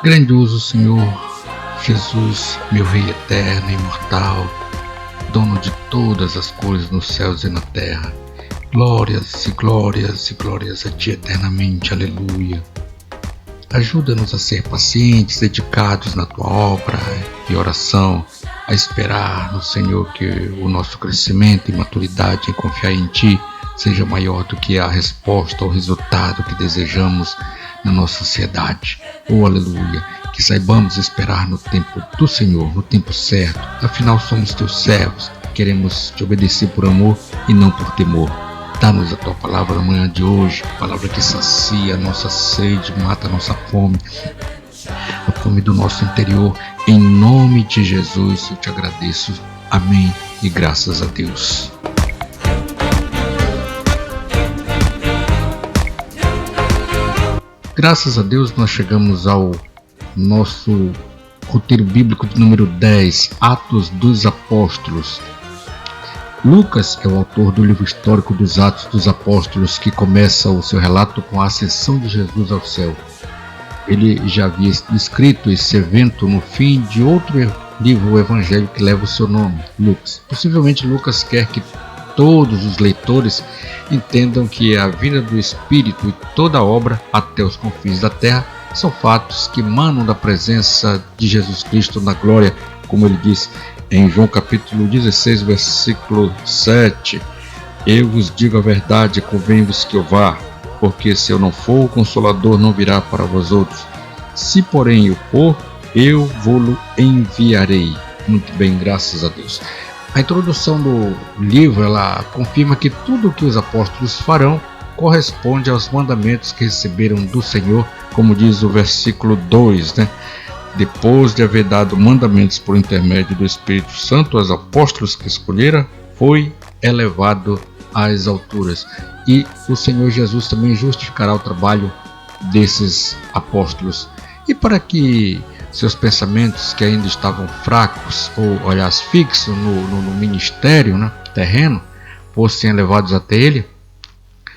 Grandioso Senhor Jesus, meu Rei eterno e imortal, dono de todas as coisas nos céus e na terra, glórias e glórias e glórias a Ti eternamente, aleluia. Ajuda-nos a ser pacientes, dedicados na Tua obra e oração, a esperar no Senhor que o nosso crescimento e maturidade em confiar em Ti seja maior do que a resposta ou resultado que desejamos na nossa ansiedade. Oh, aleluia! Que saibamos esperar no tempo do Senhor, no tempo certo. Afinal, somos Teus servos, queremos Te obedecer por amor e não por temor. Dá-nos a Tua palavra na manhã de hoje, palavra que sacia a nossa sede, mata a nossa fome, a fome do nosso interior. Em nome de Jesus, eu Te agradeço. Amém e graças a Deus. Graças a Deus nós chegamos ao nosso roteiro bíblico de número 10, Atos dos Apóstolos. Lucas é o autor do livro histórico dos Atos dos Apóstolos, que começa o seu relato com a ascensão de Jesus ao céu. Ele já havia escrito esse evento no fim de outro livro, o Evangelho, que leva o seu nome, Lucas. Possivelmente Lucas quer que todos os leitores entendam que a vinda do Espírito e toda a obra até os confins da terra são fatos que emanam da presença de Jesus Cristo na glória, como ele diz em João capítulo 16, versículo 7. Eu vos digo a verdade, convém-vos que eu vá, porque se eu não for, o Consolador não virá para vós outros. Se porém eu for, eu vou-lo enviarei. Muito bem, graças a Deus. A introdução do livro, ela confirma que tudo o que os apóstolos farão corresponde aos mandamentos que receberam do Senhor, como diz o versículo 2, né? Depois de haver dado mandamentos por intermédio do Espírito Santo aos apóstolos que escolheram, foi elevado às alturas. E o Senhor Jesus também justificará o trabalho desses apóstolos. E para que seus pensamentos, que ainda estavam fracos, ou aliás fixos no ministério, né, terreno, fossem levados até ele,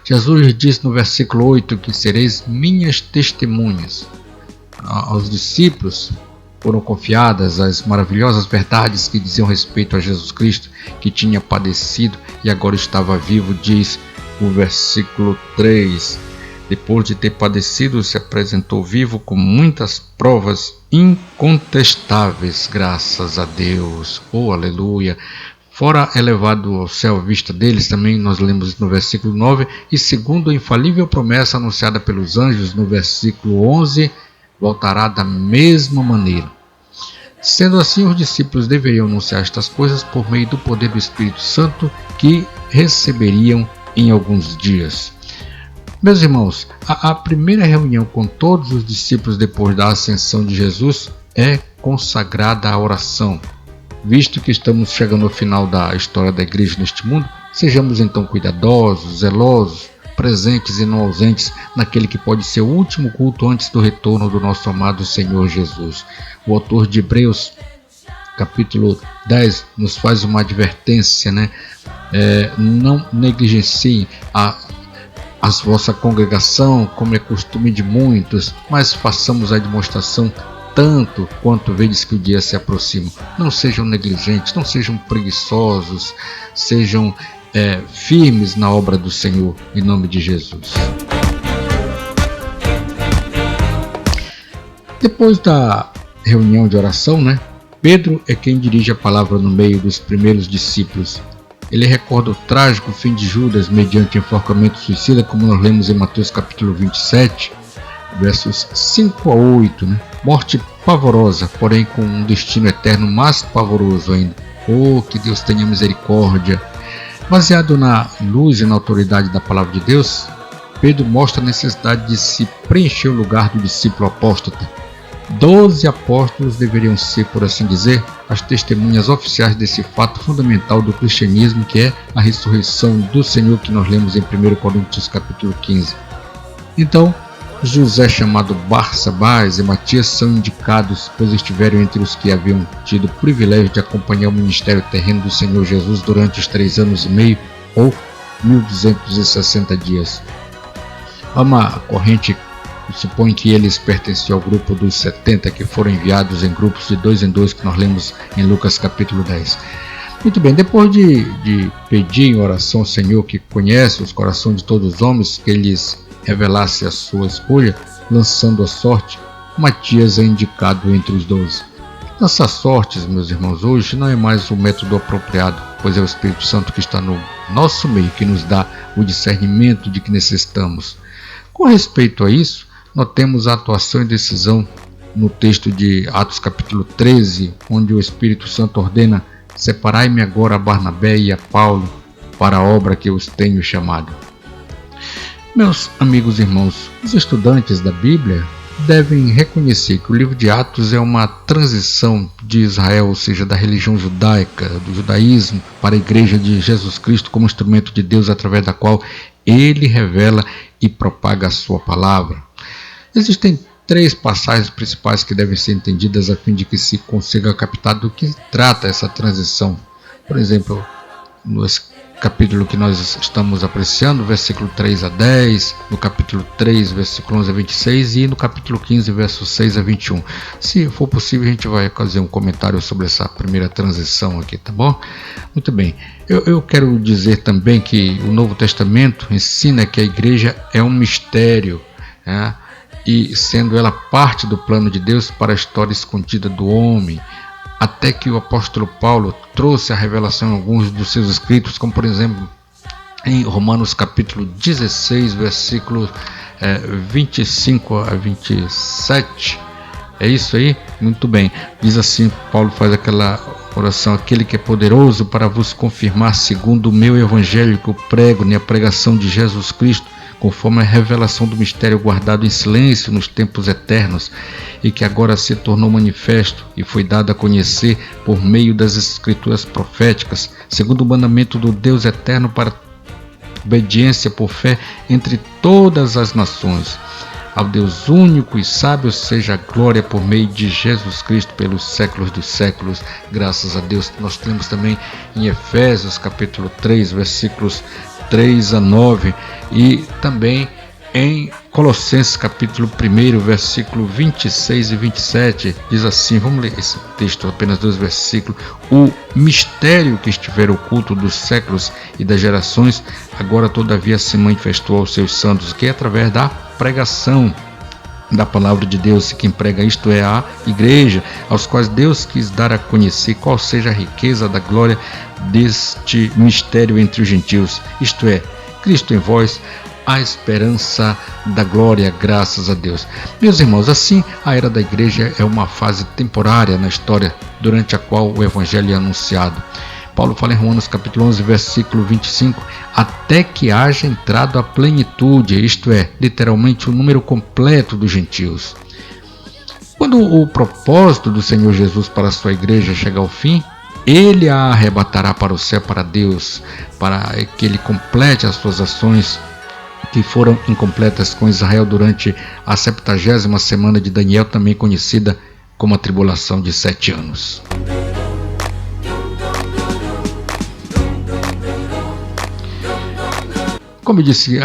Jesus disse no versículo 8 que sereis minhas testemunhas. Aos discípulos foram confiadas as maravilhosas verdades que diziam respeito a Jesus Cristo, que tinha padecido e agora estava vivo, diz o versículo 3. Depois de ter padecido, se apresentou vivo com muitas provas incontestáveis, graças a Deus. Oh, aleluia! Fora elevado ao céu à vista deles, também nós lemos no versículo 9, e segundo a infalível promessa anunciada pelos anjos no versículo 11, voltará da mesma maneira. Sendo assim, os discípulos deveriam anunciar estas coisas por meio do poder do Espírito Santo que receberiam em alguns dias. Meus irmãos, a primeira reunião com todos os discípulos depois da ascensão de Jesus é consagrada à oração. Visto que estamos chegando ao final da história da igreja neste mundo, sejamos então cuidadosos, zelosos, presentes e não ausentes naquele que pode ser o último culto antes do retorno do nosso amado Senhor Jesus. O autor de Hebreus, capítulo 10, nos faz uma advertência, né? Não negligenciem a vossa congregação, como é costume de muitos, mas façamos a demonstração tanto quanto vedes que o dia se aproxima. Não sejam negligentes, não sejam preguiçosos, sejam firmes na obra do Senhor, em nome de Jesus. Depois da reunião de oração, né, Pedro é quem dirige a palavra no meio dos primeiros discípulos. Ele recorda o trágico fim de Judas mediante enforcamento suicida, como nós lemos em Mateus capítulo 27, versos 5 a 8. Né? Morte pavorosa, porém com um destino eterno mais pavoroso ainda. Oh, que Deus tenha misericórdia! Baseado na luz e na autoridade da palavra de Deus, Pedro mostra a necessidade de se preencher o lugar do discípulo apóstata. 12 apóstolos deveriam ser, por assim dizer, as testemunhas oficiais desse fato fundamental do cristianismo, que é a ressurreição do Senhor, que nós lemos em 1 Coríntios capítulo 15. Então, José, chamado Barsabás, e Matias são indicados, pois estiveram entre os que haviam tido o privilégio de acompanhar o ministério terreno do Senhor Jesus durante os 3 anos e meio, ou 1260 dias. Há uma corrente supõe que eles pertenciam ao grupo dos 70 que foram enviados em grupos de 2 em 2 que nós lemos em Lucas capítulo 10. Muito bem, depois de pedir em oração ao Senhor, que conhece os corações de todos os homens, que lhes revelasse a sua escolha, lançando a sorte, Matias é indicado entre os 12. Lançar sortes, meus irmãos, hoje não é mais o método apropriado, pois é o Espírito Santo que está no nosso meio, que nos dá o discernimento de que necessitamos. Com respeito a isso, notemos a atuação e decisão no texto de Atos capítulo 13, onde o Espírito Santo ordena: separai-me agora a Barnabé e a Paulo para a obra que os tenho chamado. Meus amigos e irmãos, os estudantes da Bíblia devem reconhecer que o livro de Atos é uma transição de Israel, ou seja, da religião judaica, do judaísmo, para a igreja de Jesus Cristo como instrumento de Deus através da qual ele revela e propaga a sua palavra. Existem 3 passagens principais que devem ser entendidas a fim de que se consiga captar do que trata essa transição. Por exemplo, no capítulo que nós estamos apreciando, versículo 3 a 10, no capítulo 3, versículo 11 a 26 e no capítulo 15, versos 6 a 21. Se for possível, a gente vai fazer um comentário sobre essa primeira transição aqui, tá bom? Muito bem. Eu quero dizer também que o Novo Testamento ensina que a igreja é um mistério, né? E sendo ela parte do plano de Deus para a história escondida do homem, até que o apóstolo Paulo trouxe a revelação em alguns dos seus escritos, como por exemplo em Romanos capítulo 16, versículos 25 a 27. É isso aí? Muito bem. Diz assim, Paulo faz aquela oração: aquele que é poderoso para vos confirmar segundo o meu evangelho que eu prego, a pregação de Jesus Cristo, conforme a revelação do mistério guardado em silêncio nos tempos eternos, e que agora se tornou manifesto e foi dado a conhecer por meio das escrituras proféticas, segundo o mandamento do Deus eterno para obediência por fé entre todas as nações. Ao Deus único e sábio seja a glória por meio de Jesus Cristo pelos séculos dos séculos. Graças a Deus. Nós temos também em Efésios capítulo 3, versículos 3 a 9 e também em Colossenses capítulo 1, versículo 26 e 27, diz assim, vamos ler esse texto, apenas 2 versículos: o mistério que estiver oculto dos séculos e das gerações, agora todavia se manifestou aos seus santos, que é através da pregação da palavra de Deus, quem prega isto é a igreja, aos quais Deus quis dar a conhecer qual seja a riqueza da glória deste mistério entre os gentios, isto é, Cristo em vós, a esperança da glória, graças a Deus. Meus irmãos, assim, a era da igreja é uma fase temporária na história, durante a qual o evangelho é anunciado. Paulo fala em Romanos capítulo 11, versículo 25, até que haja entrado a plenitude, isto é, literalmente o número completo dos gentios. Quando o propósito do Senhor Jesus para a sua igreja chegar ao fim, ele a arrebatará para o céu, para Deus, para que ele complete as suas ações que foram incompletas com Israel durante a 70ª semana de Daniel, também conhecida como a tribulação de 7 anos. Como eu disse,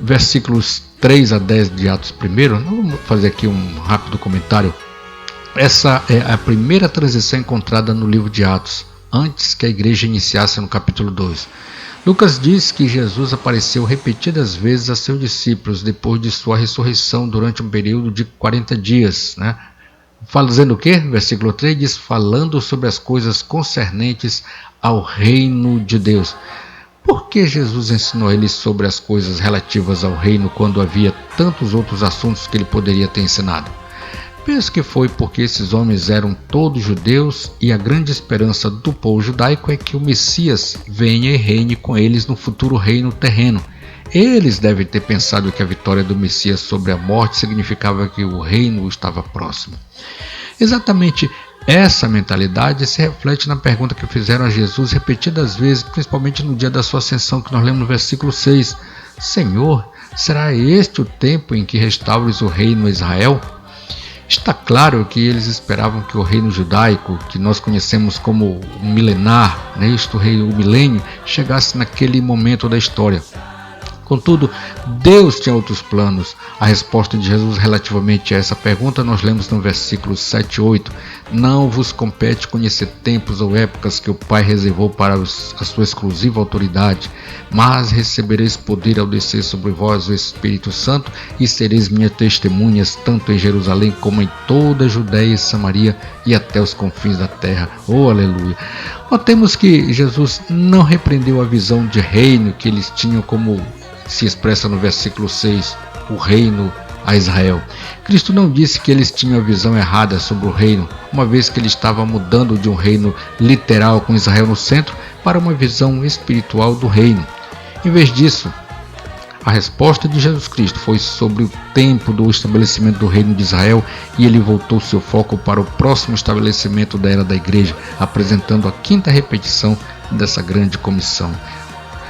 versículos 3 a 10 de Atos 1, vamos fazer aqui um rápido comentário. Essa é a primeira transição encontrada no livro de Atos, antes que a igreja iniciasse no capítulo 2. Lucas diz que Jesus apareceu repetidas vezes a seus discípulos depois de sua ressurreição durante um período de 40 dias. Fazendo o quê? Versículo 3 diz, falando sobre as coisas concernentes ao reino de Deus. Por que Jesus ensinou eles sobre as coisas relativas ao reino quando havia tantos outros assuntos que ele poderia ter ensinado? Penso que foi porque esses homens eram todos judeus e a grande esperança do povo judaico é que o Messias venha e reine com eles no futuro reino terreno. Eles devem ter pensado que a vitória do Messias sobre a morte significava que o reino estava próximo. Exatamente essa mentalidade se reflete na pergunta que fizeram a Jesus repetidas vezes, principalmente no dia da sua ascensão, que nós lemos no versículo 6. Senhor, será este o tempo em que restaures o reino a Israel? Está claro que eles esperavam que o reino judaico, que nós conhecemos como o milenar, o milênio, chegasse naquele momento da história. Contudo, Deus tinha outros planos. A resposta de Jesus relativamente a essa pergunta nós lemos no versículo 7 e 8. Não vos compete conhecer tempos ou épocas que o Pai reservou para a sua exclusiva autoridade, mas recebereis poder ao descer sobre vós o Espírito Santo e sereis minhas testemunhas tanto em Jerusalém como em toda a Judéia e Samaria e até os confins da terra. Oh, aleluia! Notemos que Jesus não repreendeu a visão de reino que eles tinham, como se expressa no versículo 6, o reino a Israel. Cristo não disse que eles tinham a visão errada sobre o reino, uma vez que ele estava mudando de um reino literal com Israel no centro para uma visão espiritual do reino. Em vez disso, a resposta de Jesus Cristo foi sobre o tempo do estabelecimento do reino de Israel e ele voltou seu foco para o próximo estabelecimento da era da igreja, apresentando a quinta repetição dessa grande comissão.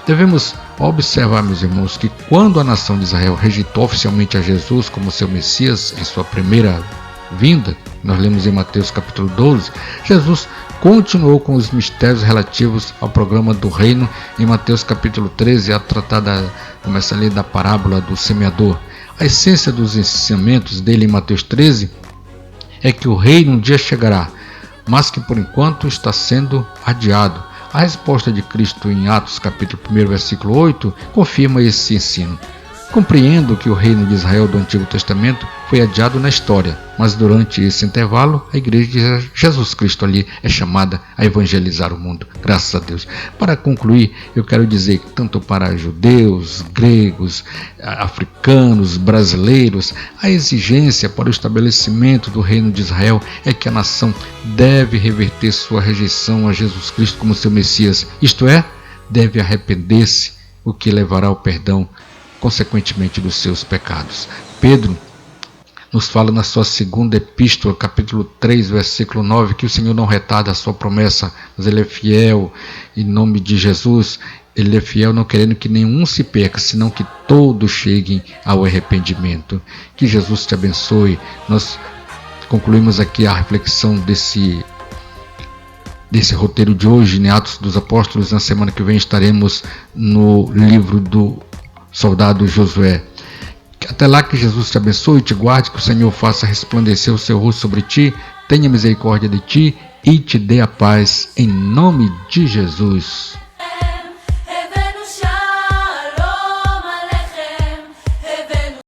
Devemos observar, meus irmãos, que quando a nação de Israel rejeitou oficialmente a Jesus como seu Messias em sua primeira vinda, nós lemos em Mateus capítulo 12, Jesus continuou com os mistérios relativos ao programa do reino em Mateus capítulo 13, a tratar começa a ler da parábola do semeador. A essência dos ensinamentos dele em Mateus 13 é que o reino um dia chegará, mas que por enquanto está sendo adiado. A resposta de Cristo em Atos capítulo 1, versículo 8, confirma esse ensino. Compreendo que o reino de Israel do Antigo Testamento foi adiado na história, mas durante esse intervalo, a igreja de Jesus Cristo ali é chamada a evangelizar o mundo, graças a Deus. Para concluir, eu quero dizer que tanto para judeus, gregos, africanos, brasileiros, a exigência para o estabelecimento do reino de Israel é que a nação deve reverter sua rejeição a Jesus Cristo como seu Messias, isto é, deve arrepender-se, o que levará ao perdão consequentemente dos seus pecados. Pedro nos fala na sua segunda epístola, capítulo 3, versículo 9, que o Senhor não retarda a sua promessa, mas Ele é fiel em nome de Jesus. Ele é fiel não querendo que nenhum se perca, senão que todos cheguem ao arrependimento. Que Jesus te abençoe. Nós concluímos aqui a reflexão desse roteiro de hoje, em Atos dos Apóstolos. Na semana que vem estaremos no livro do soldado Josué. Até lá, que Jesus te abençoe e te guarde, que o Senhor faça resplandecer o seu rosto sobre ti, tenha misericórdia de ti e te dê a paz, em nome de Jesus.